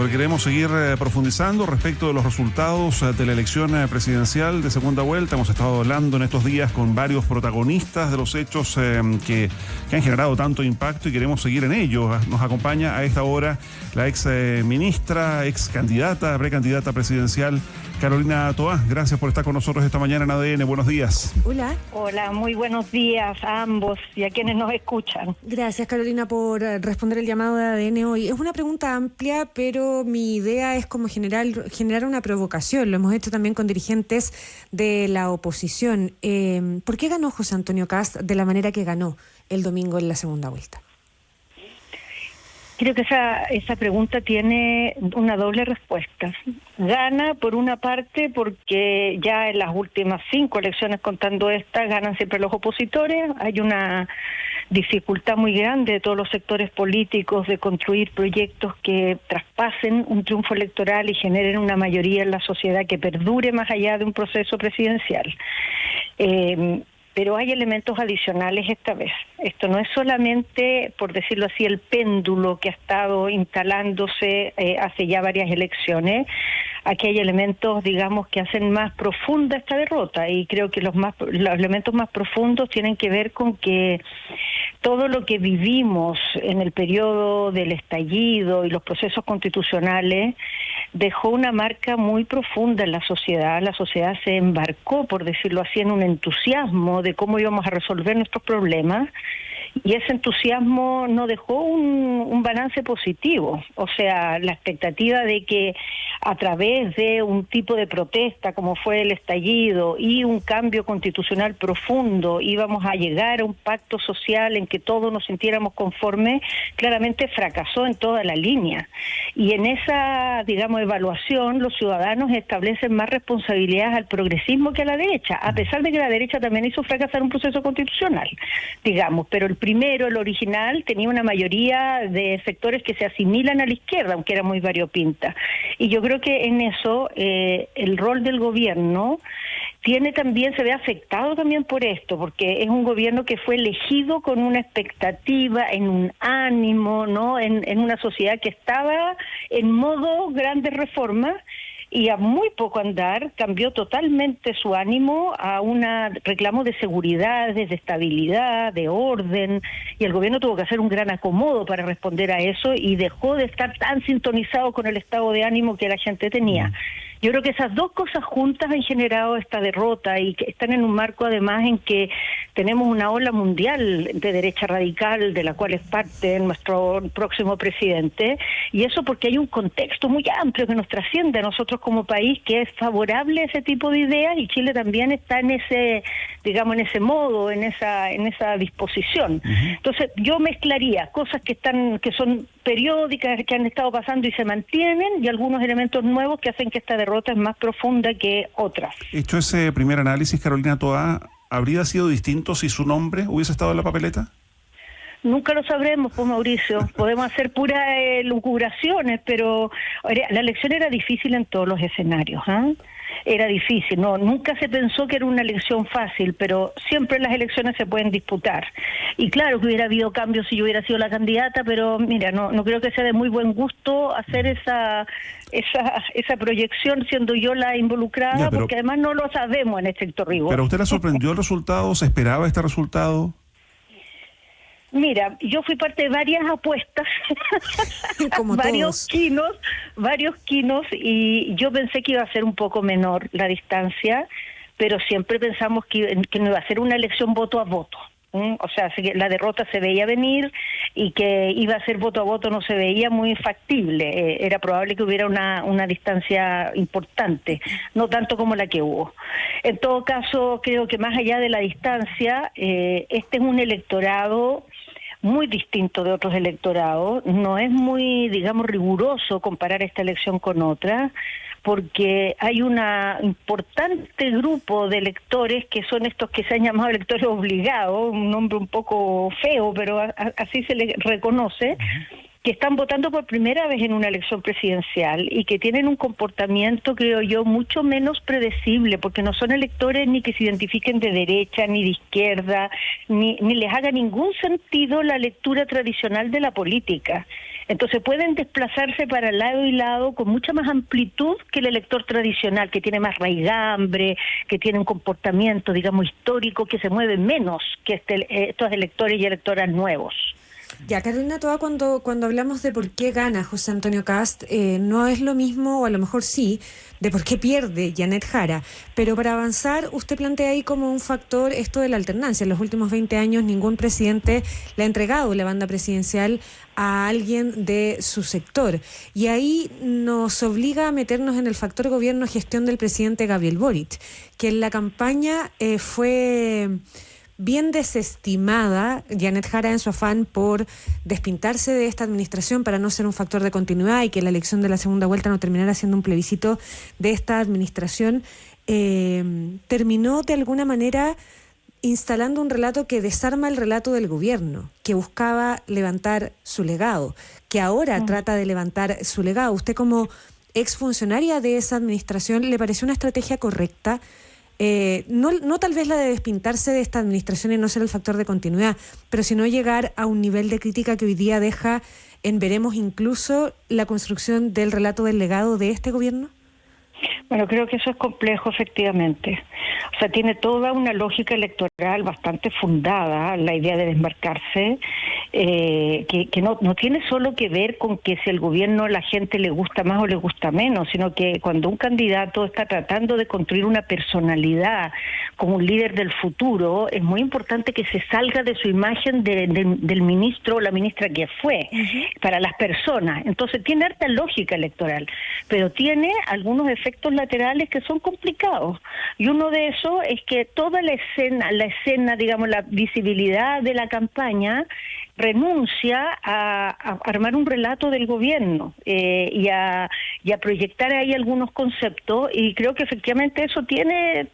queremos seguir profundizando respecto de los resultados de la elección presidencial de segunda vuelta. Hemos estado hablando en estos días con varios protagonistas de los hechos que han generado tanto impacto y queremos seguir en ello. Nos acompaña a esta hora la ex ministra, ex candidata, precandidata presidencial, Carolina Toá. Gracias por estar con nosotros esta mañana en ADN. Buenos días. Hola. Hola, muy buenos días a ambos y a quienes nos escuchan. Gracias, Carolina, por responder el llamado de ADN hoy. Es una pregunta amplia, pero mi idea es como generar una provocación. Lo hemos hecho también con dirigentes de la oposición. ¿Por qué ganó José Antonio Kast de la manera que ganó el domingo en la segunda vuelta? Creo que esa pregunta tiene una doble respuesta. Gana, por una parte, porque ya en las últimas 5 elecciones, contando esta, ganan siempre los opositores. Hay una dificultad muy grande de todos los sectores políticos de construir proyectos que traspasen un triunfo electoral y generen una mayoría en la sociedad que perdure más allá de un proceso presidencial. Pero hay elementos adicionales esta vez. Esto no es solamente, por decirlo así, el péndulo que ha estado instalándose hace ya varias elecciones. Aquí hay elementos, digamos, que hacen más profunda esta derrota, y creo que los elementos más profundos tienen que ver con que todo lo que vivimos en el periodo del estallido y los procesos constitucionales dejó una marca muy profunda en la sociedad. La sociedad se embarcó, por decirlo así, en un entusiasmo de cómo íbamos a resolver nuestros problemas, y ese entusiasmo no dejó un balance positivo. O sea, la expectativa de que a través de un tipo de protesta como fue el estallido y un cambio constitucional profundo íbamos a llegar a un pacto social en que todos nos sintiéramos conformes, claramente fracasó en toda la línea. Y en esa, digamos, evaluación, los ciudadanos establecen más responsabilidades al progresismo que a la derecha, a pesar de que la derecha también hizo fracasar un proceso constitucional, digamos, pero el primero, el original, tenía una mayoría de sectores que se asimilan a la izquierda, aunque era muy variopinta. Y yo creo que en eso el rol del gobierno se ve afectado también por esto, porque es un gobierno que fue elegido con una expectativa, en un ánimo, ¿no? En una sociedad que estaba en modo grandes reformas, y a muy poco andar cambió totalmente su ánimo a un reclamo de seguridad, de estabilidad, de orden, y el gobierno tuvo que hacer un gran acomodo para responder a eso y dejó de estar tan sintonizado con el estado de ánimo que la gente tenía. Yo creo que esas dos cosas juntas han generado esta derrota, y que están en un marco además en que tenemos una ola mundial de derecha radical de la cual es parte nuestro próximo presidente, y eso porque hay un contexto muy amplio que nos trasciende a nosotros como país, que es favorable a ese tipo de ideas, y Chile también está en ese, digamos, en ese modo, en esa disposición. Entonces yo mezclaría cosas que son periódicas, que han estado pasando y se mantienen, y algunos elementos nuevos que hacen que esta derrota es más profunda que otras. Hecho ese primer análisis, Carolina Toá, ¿habría sido distinto si su nombre hubiese estado en la papeleta? Nunca lo sabremos, pues, Mauricio. Podemos hacer puras lucubraciones, pero la elección era difícil en todos los escenarios, ¿eh? Era difícil, nunca se pensó que era una elección fácil, pero siempre las elecciones se pueden disputar. Y claro que hubiera habido cambios si yo hubiera sido la candidata, pero mira, no creo que sea de muy buen gusto hacer esa proyección siendo yo la involucrada, porque además no lo sabemos en estricto rigor. ¿Pero a usted le sorprendió el resultado? ¿Se esperaba este resultado? Mira, yo fui parte de varias apuestas, como varios quinos, y yo pensé que iba a ser un poco menor la distancia, pero siempre pensamos que no iba a ser una elección voto a voto. O sea, la derrota se veía venir, y que iba a ser voto a voto no se veía muy factible. Era probable que hubiera una distancia importante, no tanto como la que hubo. En todo caso, creo que más allá de la distancia, este es un electorado muy distinto de otros electorados. No es muy, digamos, riguroso comparar esta elección con otra, porque hay un importante grupo de electores que son estos que se han llamado electores obligados, un nombre un poco feo, pero así se les reconoce, que están votando por primera vez en una elección presidencial y que tienen un comportamiento, creo yo, mucho menos predecible, porque no son electores ni que se identifiquen de derecha, ni de izquierda, ni les haga ningún sentido la lectura tradicional de la política. Entonces pueden desplazarse para lado y lado con mucha más amplitud que el elector tradicional, que tiene más raigambre, que tiene un comportamiento, digamos, histórico, que se mueve menos que estos electores y electoras nuevos. Ya, Carolina Toá, cuando hablamos de por qué gana José Antonio Kast, no es lo mismo, o a lo mejor sí, de por qué pierde Janet Jara. Pero para avanzar, usted plantea ahí como un factor esto de la alternancia. En los últimos 20 años ningún presidente le ha entregado la banda presidencial a alguien de su sector. Y ahí nos obliga a meternos en el factor gobierno-gestión del presidente Gabriel Boric, que en la campaña fue bien desestimada Janet Jara en su afán por despintarse de esta administración para no ser un factor de continuidad y que la elección de la segunda vuelta no terminara siendo un plebiscito de esta administración. Terminó de alguna manera instalando un relato que desarma el relato del gobierno, que buscaba levantar su legado, que ahora trata de levantar su legado. ¿Usted como exfuncionaria de esa administración le pareció una estrategia correcta? No tal vez la de despintarse de esta administración y no ser el factor de continuidad, pero sino llegar a un nivel de crítica que hoy día deja en veremos incluso la construcción del relato del legado de este gobierno. Bueno, creo que eso es complejo, efectivamente. O sea, tiene toda una lógica electoral bastante fundada, la idea de desmarcarse, que no tiene solo que ver con que si el gobierno a la gente le gusta más o le gusta menos, sino que cuando un candidato está tratando de construir una personalidad como un líder del futuro, es muy importante que se salga de su imagen del ministro o la ministra que fue, para las personas. Entonces tiene harta lógica electoral, pero tiene algunos efectos laterales que son complicados. Y uno de esos es que toda la escena, digamos, la visibilidad de la campaña renuncia a armar un relato del gobierno y a proyectar ahí algunos conceptos, y creo que efectivamente eso tiene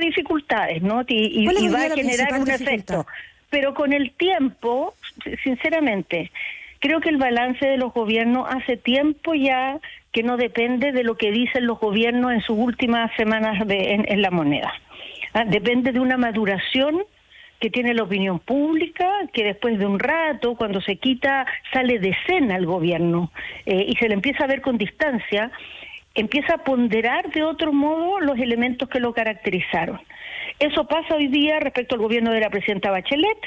dificultades, ¿no? Y va a generar un efecto. Pero con el tiempo, sinceramente, creo que el balance de los gobiernos hace tiempo ya que no depende de lo que dicen los gobiernos en sus últimas semanas en la moneda. Depende de una maduración que tiene la opinión pública, que después de un rato, cuando se quita, sale de escena el gobierno y se le empieza a ver con distancia, empieza a ponderar de otro modo los elementos que lo caracterizaron. Eso pasa hoy día respecto al gobierno de la presidenta Bachelet.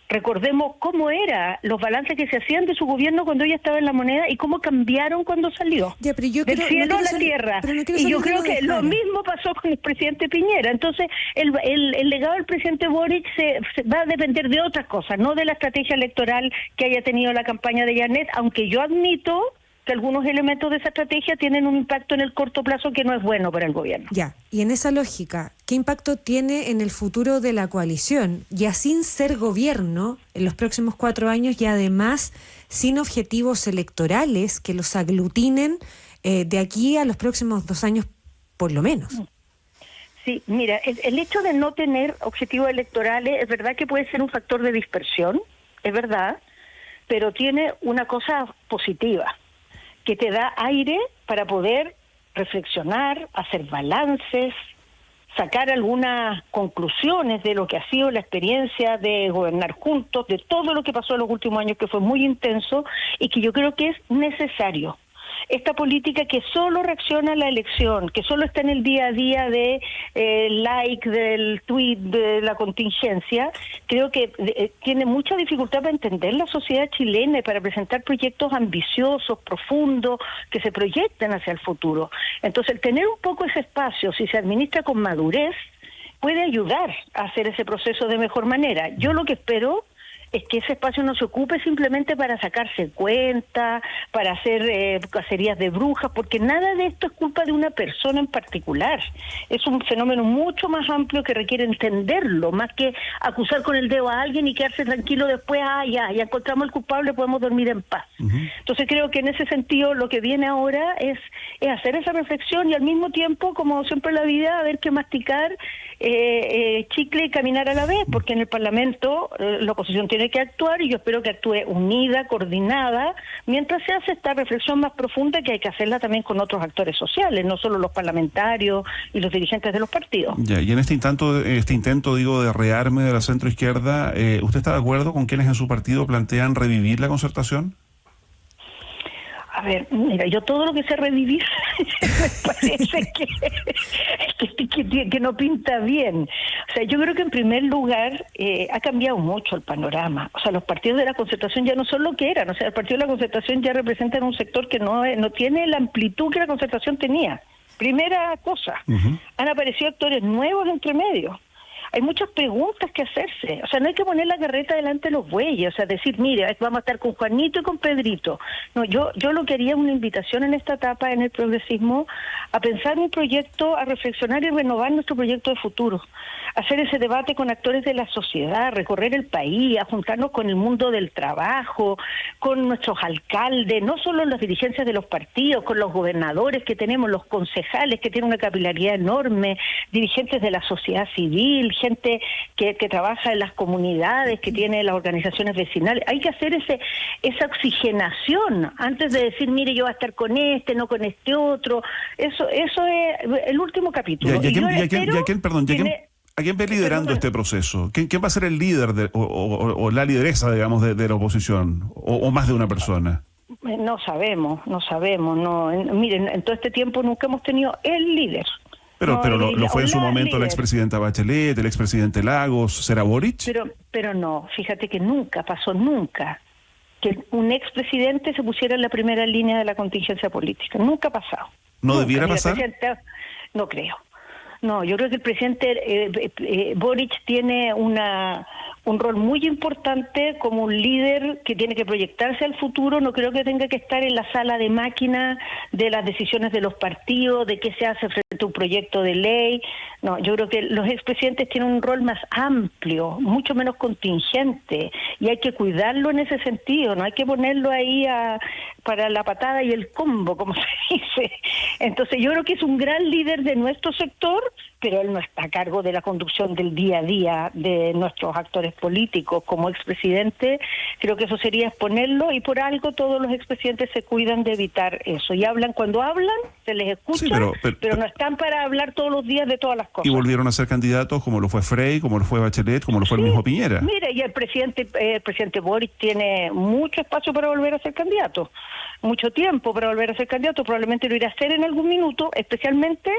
Recordemos cómo eran los balances que se hacían de su gobierno cuando ella estaba en la moneda y cómo cambiaron cuando salió. Ya, pero yo del cielo a la tierra. Y yo creo que lo mismo pasó con el presidente Piñera. Entonces, el legado del presidente Boric se va a depender de otras cosas, no de la estrategia electoral que haya tenido la campaña de Janet, aunque yo admito que algunos elementos de esa estrategia tienen un impacto en el corto plazo que no es bueno para el gobierno. Ya, y en esa lógica, ¿qué impacto tiene en el futuro de la coalición? Ya sin ser gobierno en los próximos 4 años y además sin objetivos electorales que los aglutinen de aquí a los próximos 2 años por lo menos. Sí, mira, el hecho de no tener objetivos electorales es verdad que puede ser un factor de dispersión, es verdad, pero tiene una cosa positiva, que te da aire para poder reflexionar, hacer balances, sacar algunas conclusiones de lo que ha sido la experiencia de gobernar juntos, de todo lo que pasó en los últimos años, que fue muy intenso y que yo creo que es necesario. Esta política que solo reacciona a la elección, que solo está en el día a día de like, del tweet, de la contingencia, creo que tiene mucha dificultad para entender la sociedad chilena y para presentar proyectos ambiciosos, profundos, que se proyecten hacia el futuro. Entonces, el tener un poco ese espacio, si se administra con madurez, puede ayudar a hacer ese proceso de mejor manera. Yo lo que espero es que ese espacio no se ocupe simplemente para sacarse cuenta, para hacer cacerías de brujas, porque nada de esto es culpa de una persona en particular. Es un fenómeno mucho más amplio que requiere entenderlo, más que acusar con el dedo a alguien y quedarse tranquilo después, ya encontramos el culpable, podemos dormir en paz. Entonces creo que en ese sentido lo que viene ahora es hacer esa reflexión y al mismo tiempo, como siempre en la vida, haber que masticar chicle y caminar a la vez, porque en el Parlamento la oposición tiene tiene que actuar, y yo espero que actúe unida, coordinada, mientras se hace esta reflexión más profunda que hay que hacerla también con otros actores sociales, no solo los parlamentarios y los dirigentes de los partidos. Ya, y en este intento digo, de rearme de la centroizquierda, ¿usted está de acuerdo con quienes en su partido plantean revivir la concertación? A ver, mira, yo todo lo que sé revivir me parece que no pinta bien. O sea, yo creo que en primer lugar ha cambiado mucho el panorama. O sea, los partidos de la concertación ya no son lo que eran. O sea, el partido de la concertación ya representan un sector que no tiene la amplitud que la concertación tenía. Primera cosa, han aparecido actores nuevos entre medio. Hay muchas preguntas que hacerse. O sea, no hay que poner la carreta delante de los bueyes. O sea, decir, mire, vamos a estar con Juanito y con Pedrito. No, yo lo que haría es una invitación en esta etapa en el progresismo a pensar un proyecto, a reflexionar y renovar nuestro proyecto de futuro. Hacer ese debate con actores de la sociedad, recorrer el país, a juntarnos con el mundo del trabajo, con nuestros alcaldes, no solo las dirigencias de los partidos, con los gobernadores que tenemos, los concejales que tienen una capilaridad enorme, dirigentes de la sociedad civil, gente que trabaja en las comunidades, que tiene las organizaciones vecinales. Hay que hacer esa oxigenación antes de decir, mire, yo voy a estar con este, no con este otro. Eso es el último capítulo. ¿A quién ve liderando este proceso? ¿Quién va a ser el líder o la lideresa, digamos, de la oposición? ¿O más de una persona? No sabemos. Miren, en todo este tiempo nunca hemos tenido el líder. Pero lo fue en su momento la expresidenta Bachelet, el expresidente Lagos, ¿será Boric? Pero no, fíjate que nunca pasó que un expresidente se pusiera en la primera línea de la contingencia política. Nunca ha pasado. ¿No debiera pasar? No creo. No, yo creo que el presidente Boric tiene un rol muy importante como un líder que tiene que proyectarse al futuro. No creo que tenga que estar en la sala de máquina de las decisiones de los partidos, de qué se hace frente a un proyecto de ley. No, yo creo que los expresidentes tienen un rol más amplio, mucho menos contingente, y hay que cuidarlo en ese sentido. No hay que ponerlo ahí para la patada y el combo, como se dice. Entonces yo creo que es un gran líder de nuestro sector, pero él no está a cargo de la conducción del día a día de nuestros actores políticos. Como expresidente, creo que eso sería exponerlo, y por algo todos los expresidentes se cuidan de evitar eso. Y hablan cuando hablan, se les escucha, sí, pero no están para hablar todos los días de todas las cosas. Y volvieron a ser candidatos como lo fue Frey, como lo fue Bachelet, como lo fue el mismo Piñera. Mire, y el presidente Boric tiene mucho espacio para volver a ser candidato, mucho tiempo para volver a ser candidato, probablemente lo irá a hacer en algún minuto, especialmente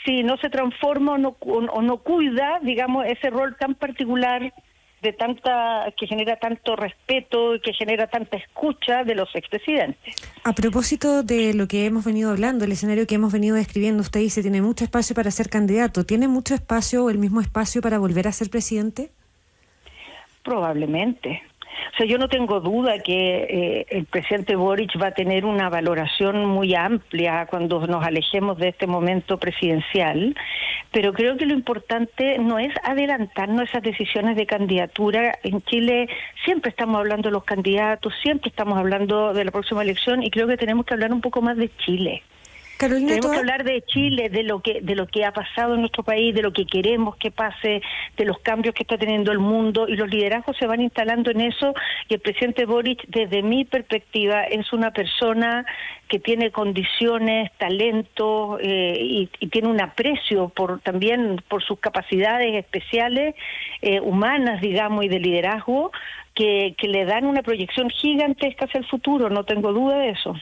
si no se transforma o no cuida, digamos, ese rol tan particular que genera tanto respeto y que genera tanta escucha de los expresidentes. A propósito de lo que hemos venido hablando, el escenario que hemos venido describiendo, usted dice, ¿tiene mucho espacio para ser candidato? ¿Tiene mucho espacio o el mismo espacio para volver a ser presidente? Probablemente. O sea, yo no tengo duda que el presidente Boric va a tener una valoración muy amplia cuando nos alejemos de este momento presidencial, pero creo que lo importante no es adelantarnos esas decisiones de candidatura. En Chile siempre estamos hablando de los candidatos, siempre estamos hablando de la próxima elección, y creo que tenemos que hablar un poco más de Chile. Carolina, tenemos que hablar de Chile, de lo que ha pasado en nuestro país, de lo que queremos que pase, de los cambios que está teniendo el mundo, y los liderazgos se van instalando en eso. Y el presidente Boric, desde mi perspectiva, es una persona que tiene condiciones, talento y tiene un aprecio también por sus capacidades especiales, humanas, digamos, y de liderazgo, que le dan una proyección gigantesca hacia el futuro. No tengo duda de eso.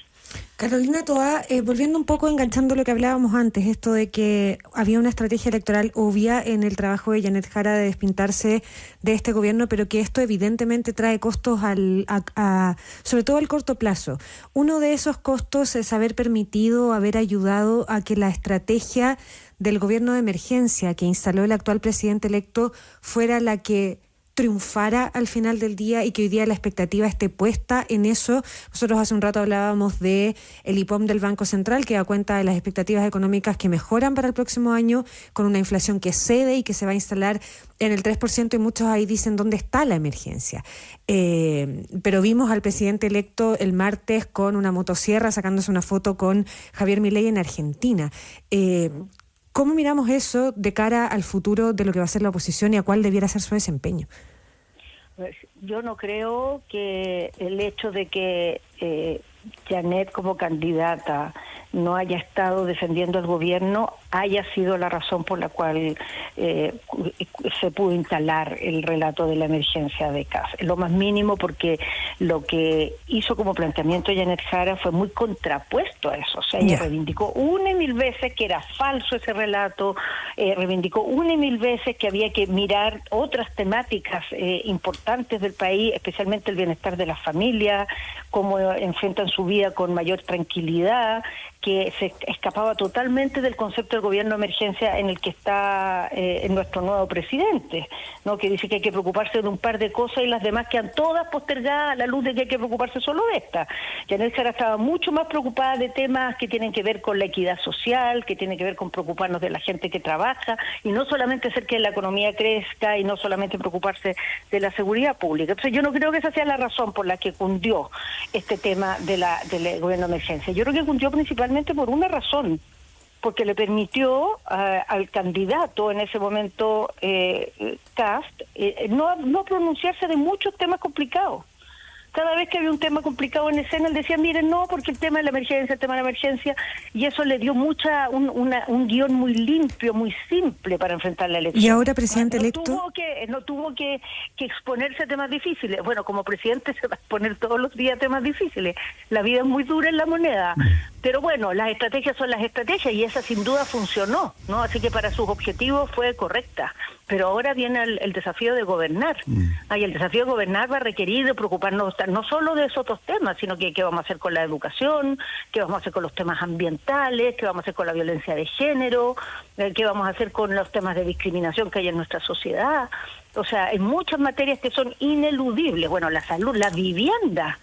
Carolina Toá, volviendo un poco, enganchando lo que hablábamos antes, esto de que había una estrategia electoral obvia en el trabajo de Janet Jara de despintarse de este gobierno, pero que esto evidentemente trae costos sobre todo al corto plazo. Uno de esos costos es haber ayudado a que la estrategia del gobierno de emergencia que instaló el actual presidente electo fuera la que triunfara al final del día, y que hoy día la expectativa esté puesta en eso. Nosotros hace un rato hablábamos de el IPOM del Banco Central, que da cuenta de las expectativas económicas que mejoran para el próximo año, con una inflación que cede y que se va a instalar en el 3%, y muchos ahí dicen ¿dónde está la emergencia? Pero vimos al presidente electo el martes con una motosierra sacándose una foto con Javier Milei en Argentina. ¿Cómo miramos eso de cara al futuro de lo que va a ser la oposición y a cuál debiera ser su desempeño? Yo no creo que el hecho de que Janet como candidata no haya estado defendiendo al gobierno haya sido la razón por la cual se pudo instalar el relato de la emergencia de Kast. Lo más mínimo, porque lo que hizo como planteamiento Janet Jara fue muy contrapuesto a eso. O sea, ella reivindicó una y mil veces que era falso ese relato, reivindicó una y mil veces que había que mirar otras temáticas importantes del país, especialmente el bienestar de las familias, cómo enfrentan su vida con mayor tranquilidad, que se escapaba totalmente del concepto del gobierno de emergencia en el que está nuestro nuevo presidente, ¿no? Que dice que hay que preocuparse de un par de cosas y las demás quedan todas postergadas a la luz de que hay que preocuparse solo de esta. Janet Jara estaba mucho más preocupada de temas que tienen que ver con la equidad social, que tienen que ver con preocuparnos de la gente que trabaja, y no solamente hacer que la economía crezca, y no solamente preocuparse de la seguridad pública. Entonces yo no creo que esa sea la razón por la que cundió este tema del gobierno de emergencia. Yo creo que cundió principalmente por una razón, porque le permitió al candidato en ese momento, Kast, no pronunciarse de muchos temas complicados. Cada vez que había un tema complicado en escena, él decía, miren, no, porque el tema de la emergencia, y eso le dio un guión muy limpio, muy simple para enfrentar la elección. Y ahora, presidente electo, no tuvo que exponerse a temas difíciles. Bueno, como presidente se va a exponer todos los días a temas difíciles. La vida es muy dura en la moneda. Pero bueno, las estrategias son las estrategias, y esa sin duda funcionó, ¿no? Así que para sus objetivos fue correcta. Pero ahora viene el desafío de gobernar. Y el desafío de gobernar va a requerir de preocuparnos no solo de esos otros temas, sino que qué vamos a hacer con la educación, qué vamos a hacer con los temas ambientales, qué vamos a hacer con la violencia de género, qué vamos a hacer con los temas de discriminación que hay en nuestra sociedad. O sea, hay muchas materias que son ineludibles. Bueno, la salud, la vivienda.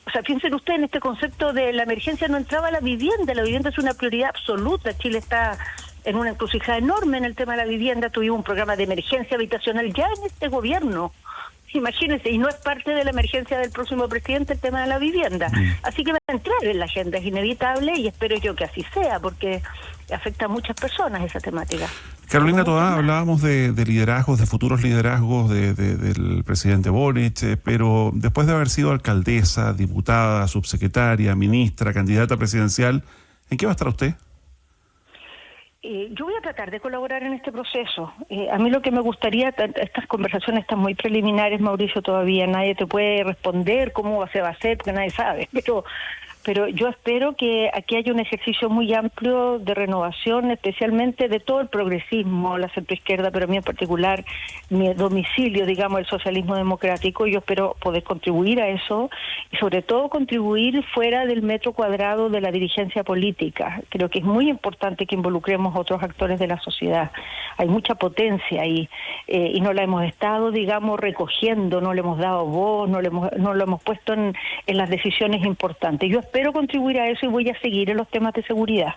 O sea, piensen ustedes, en este concepto de la emergencia no entraba la vivienda es una prioridad absoluta. Chile está en una encrucijada enorme en el tema de la vivienda. Tuvimos un programa de emergencia habitacional ya en este gobierno. Imagínense, y no es parte de la emergencia del próximo presidente el tema de la vivienda. Así que va a entrar en la agenda, es inevitable, y espero yo que así sea, porque afecta a muchas personas esa temática. Carolina Toá, hablábamos de liderazgos, de futuros liderazgos del presidente Boric, pero después de haber sido alcaldesa, diputada, subsecretaria, ministra, candidata presidencial, ¿en qué va a estar usted? Yo voy a tratar de colaborar en este proceso. A mí lo que me gustaría, estas conversaciones están muy preliminares, Mauricio, todavía nadie te puede responder cómo se va a hacer, porque nadie sabe, pero yo espero que aquí haya un ejercicio muy amplio de renovación, especialmente de todo el progresismo, la centroizquierda, pero a mí en particular, mi domicilio, digamos, el socialismo democrático. Yo espero poder contribuir a eso, y sobre todo contribuir fuera del metro cuadrado de la dirigencia política. Creo que es muy importante que involucremos a otros actores de la sociedad. Hay mucha potencia ahí, y no la hemos estado, digamos, recogiendo, no le hemos dado voz, no lo hemos puesto en las decisiones importantes. Yo espero contribuir a eso y voy a seguir en los temas de seguridad.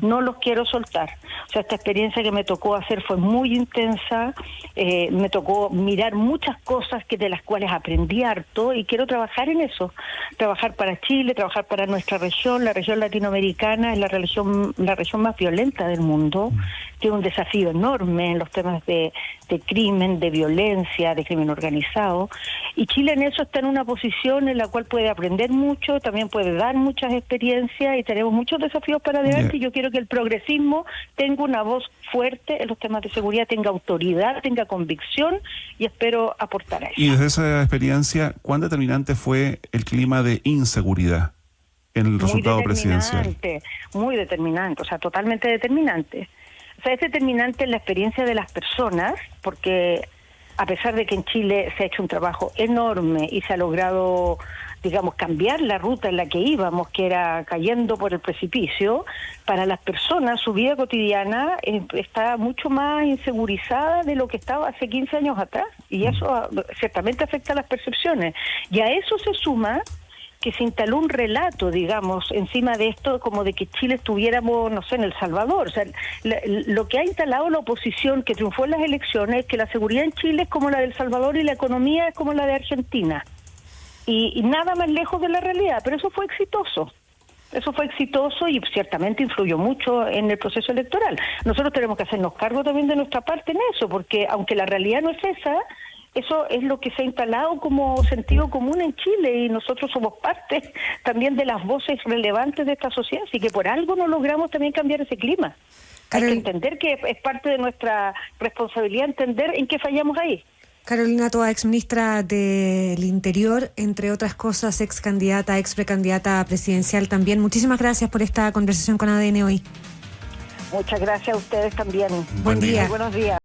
No los quiero soltar. O sea, esta experiencia que me tocó hacer fue muy intensa, me tocó mirar muchas cosas de las cuales aprendí harto, y quiero trabajar en eso, trabajar para Chile, trabajar para nuestra región. La región latinoamericana es la región más violenta del mundo, tiene un desafío enorme en los temas de crimen, de violencia, de crimen organizado, y Chile en eso está en una posición en la cual puede aprender mucho, también puede dar muchas experiencias, y tenemos muchos desafíos para adelante. Y yo quiero que el progresismo tenga una voz fuerte en los temas de seguridad, tenga autoridad, tenga convicción, y espero aportar a eso. Y desde esa experiencia, ¿cuán determinante fue el clima de inseguridad en el resultado presidencial? Muy determinante, o sea, totalmente determinante. O sea, es determinante en la experiencia de las personas, porque a pesar de que en Chile se ha hecho un trabajo enorme y se ha logrado, digamos, cambiar la ruta en la que íbamos, que era cayendo por el precipicio, para las personas su vida cotidiana está mucho más insegurizada de lo que estaba hace 15 años atrás, y eso ciertamente afecta a las percepciones. Y a eso se suma que se instaló un relato, digamos, encima de esto, como de que Chile estuviéramos, no sé, en El Salvador. O sea, lo que ha instalado la oposición que triunfó en las elecciones es que la seguridad en Chile es como la de El Salvador y la economía es como la de Argentina. Y nada más lejos de la realidad, pero eso fue exitoso. Eso fue exitoso y ciertamente influyó mucho en el proceso electoral. Nosotros tenemos que hacernos cargo también de nuestra parte en eso, porque aunque la realidad no es esa, eso es lo que se ha instalado como sentido común en Chile y nosotros somos parte también de las voces relevantes de esta sociedad, así que por algo no logramos también cambiar ese clima. Hay que entender que es parte de nuestra responsabilidad entender en qué fallamos ahí. Carolina Toa, exministra del Interior, entre otras cosas, ex precandidata presidencial también. Muchísimas gracias por esta conversación con ADN hoy. Muchas gracias a ustedes también. Buen día. Buenos días.